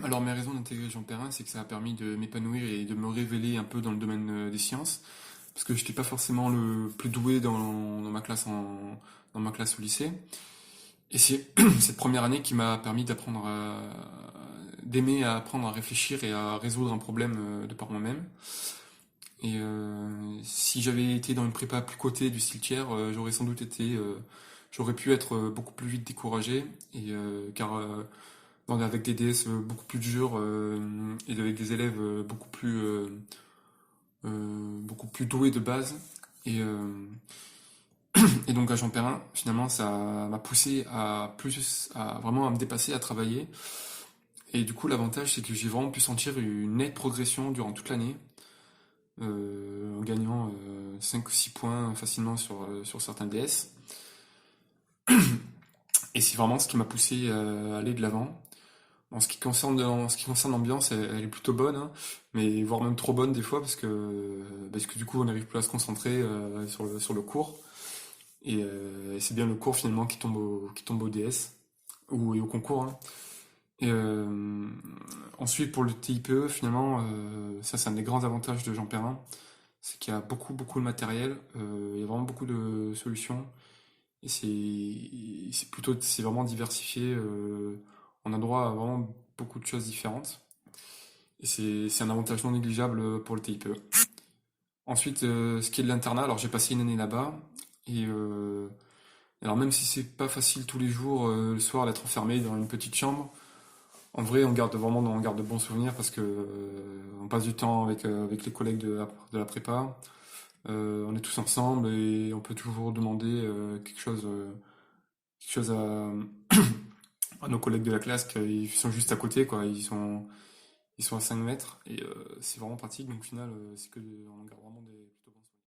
Alors mes raisons d'intégrer Jean Perrin, c'est que ça a permis de m'épanouir et de me révéler un peu dans le domaine des sciences, parce que j'étais pas forcément le plus doué dans ma classe dans ma classe au lycée. Et c'est cette première année qui m'a permis d'aimer à apprendre à réfléchir et à résoudre un problème de par moi-même. Et si j'avais été dans une prépa plus cotée du style tiers, j'aurais pu être beaucoup plus vite découragé, avec des DS beaucoup plus durs et avec des élèves beaucoup plus doués de base. Et, euh, et donc à Jean Perrin, finalement, ça m'a poussé à vraiment à me dépasser, à travailler. Et du coup, l'avantage, c'est que j'ai vraiment pu sentir une nette progression durant toute l'année, en gagnant 5 ou 6 points facilement sur certains DS. Et c'est vraiment ce qui m'a poussé à aller de l'avant. En ce qui concerne l'ambiance, elle est plutôt bonne, hein, mais voire même trop bonne des fois parce que du coup on n'arrive plus à se concentrer sur le cours. Et c'est bien le cours finalement qui tombe au DS ou et au concours, hein. Et ensuite pour le TIPE, finalement, ça c'est un des grands avantages de Jean Perrin, c'est qu'il y a beaucoup de matériel, il y a vraiment beaucoup de solutions. Et c'est vraiment diversifié. On a droit à vraiment beaucoup de choses différentes. Et c'est un avantage non négligeable pour le TIPE. Ensuite, ce qui est de l'internat, alors j'ai passé une année là-bas. Et alors même si c'est pas facile tous les jours, le soir, d'être enfermé dans une petite chambre, en vrai, on garde de bons souvenirs parce que on passe du temps avec les collègues de la prépa. On est tous ensemble et on peut toujours demander quelque chose à nos collègues de la classe qui sont juste à côté, quoi. Ils sont à 5 mètres et c'est vraiment pratique. Donc au final, on garde vraiment des